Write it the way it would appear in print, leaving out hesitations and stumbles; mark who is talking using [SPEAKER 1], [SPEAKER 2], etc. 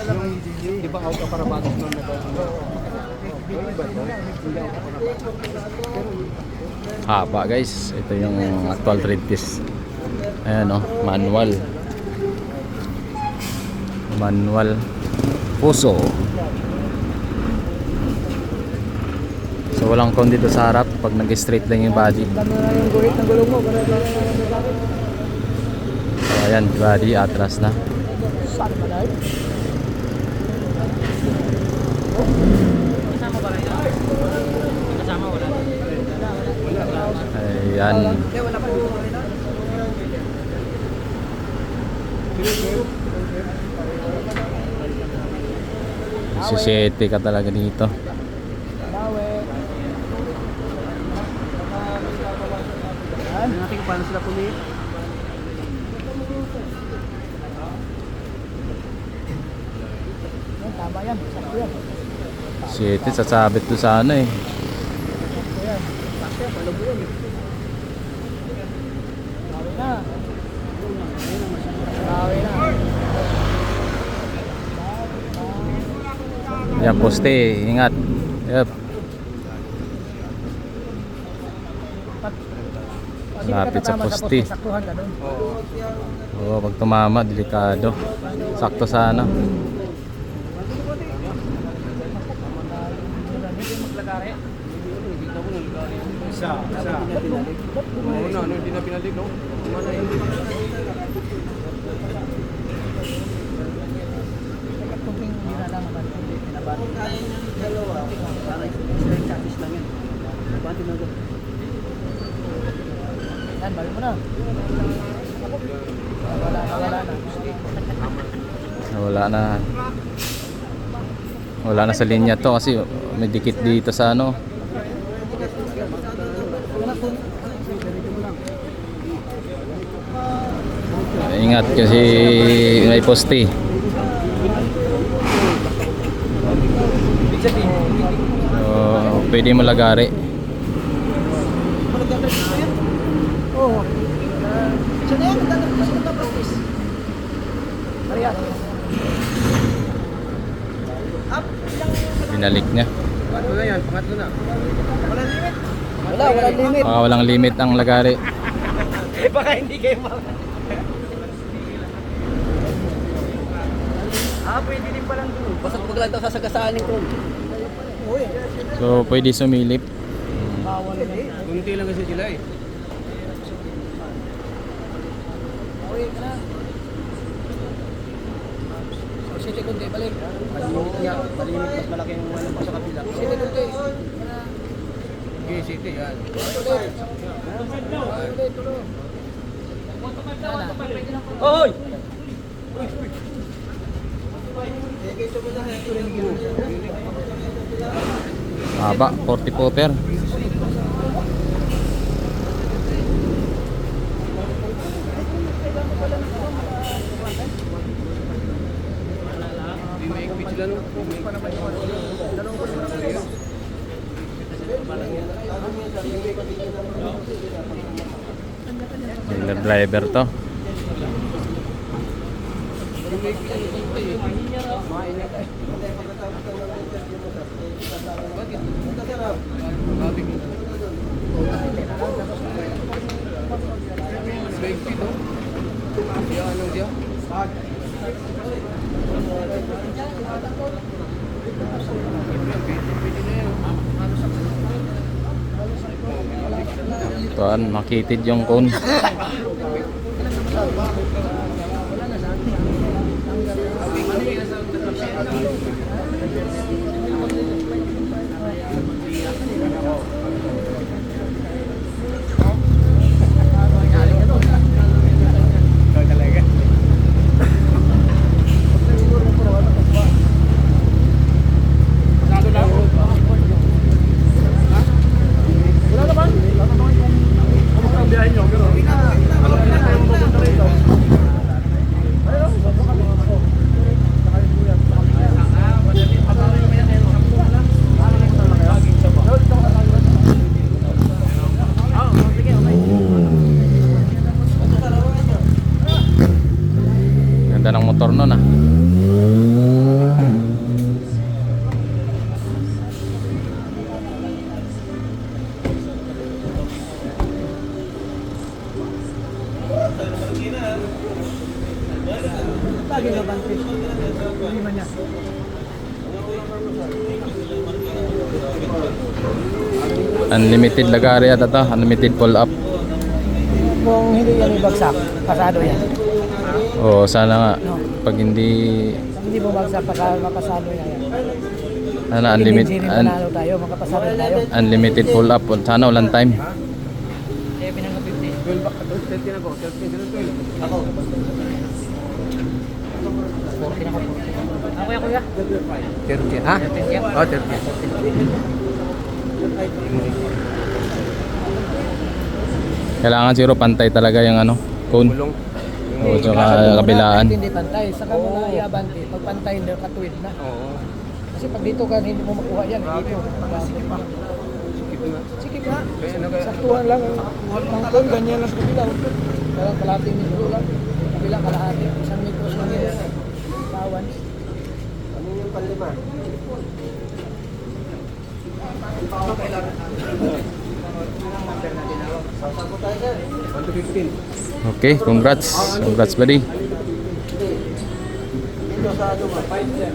[SPEAKER 1] Yung, di ba auto para bago nung
[SPEAKER 2] haba guys. Ito yung actual thread piece. Ayan o, manual puso. So walang con dito sa harap pag nag-straight lang yung body. So ayan, body atras na. Ayan. Sisete ka talaga dito.
[SPEAKER 1] Natin kung paano sila puli. Tama yan, sakto yan.
[SPEAKER 2] Sisete, sasabit to sa ano eh. Yan, poste, ingat. Yep. Lapit sa poste. Oo, pag tumama, delikado. Sakto sana.
[SPEAKER 1] Isa. Oo na, hindi na pinalig, no? Mana yung dalawa. Para straight chassis lang yan. Pati na doon. Yan, balik mo na.
[SPEAKER 2] Wala na sa linya to kasi may dikit dito sa ano. Ingat kasi may poste. So, pwede mo lagari.
[SPEAKER 1] Oo. Siya na yan, nagtapractice. Mariya.
[SPEAKER 2] Binalik niya.
[SPEAKER 1] Pangatlo na yan, pangatlo na. Walang limit. Walang limit.
[SPEAKER 2] Walang limit ang lagari.
[SPEAKER 1] Baka hindi kayo pwede din palang doon. Basta pag lang ito sasagasaan ko.
[SPEAKER 2] So, pwede sumilip.
[SPEAKER 1] Kunti lang kasi sila eh. Okay ka na. City kunti, balik. Malimit niya. Malimit mas malaki yung ano pa sa kabila. City kunti. Okay, city yan. Hoy!
[SPEAKER 2] Haba, 40 footer. Dealer driver to. Tuan, makitid yung cone.
[SPEAKER 1] Lima niya.
[SPEAKER 2] Unlimited lagari at ito, unlimited pull up.
[SPEAKER 1] Kung hindi yan ibagsak, pasado yan.
[SPEAKER 2] O sana nga, pag hindi,
[SPEAKER 1] Hindi mo bagsak, mapasado yan.
[SPEAKER 2] ano, unlimited,
[SPEAKER 1] Panalo tayo, makapasado tayo.
[SPEAKER 2] unlimited pull up. Sana walang time.
[SPEAKER 1] Eh, pinang 50. 12 na ko, 13 na 12. Ako. 14 ako. Ako yan, kuya. 13, ha? 13 yan. Oh, 13.
[SPEAKER 2] Kailangan siguro pantay talaga yung ano, cone. O tsaka kabilaan.
[SPEAKER 1] Hindi pantay. Saka mo na iabante. Pag pantay, katuwid na.
[SPEAKER 3] Oo.
[SPEAKER 1] Kasi pag dito ka, hindi mo makuha yan. Dito.
[SPEAKER 3] Sikip na.
[SPEAKER 1] Sikip na.
[SPEAKER 3] Kaya ano kaya?
[SPEAKER 1] Saktuhan lang ang tangkol, ganyan lang sa kabila. Parang kalating nito lang. Kabila, kalahati. Isang metros lang yun. Bawan.
[SPEAKER 3] Ano yung panlima?
[SPEAKER 2] Okay, congrats. Congrats buddy.
[SPEAKER 3] Dito sa ano ba? 5 yan.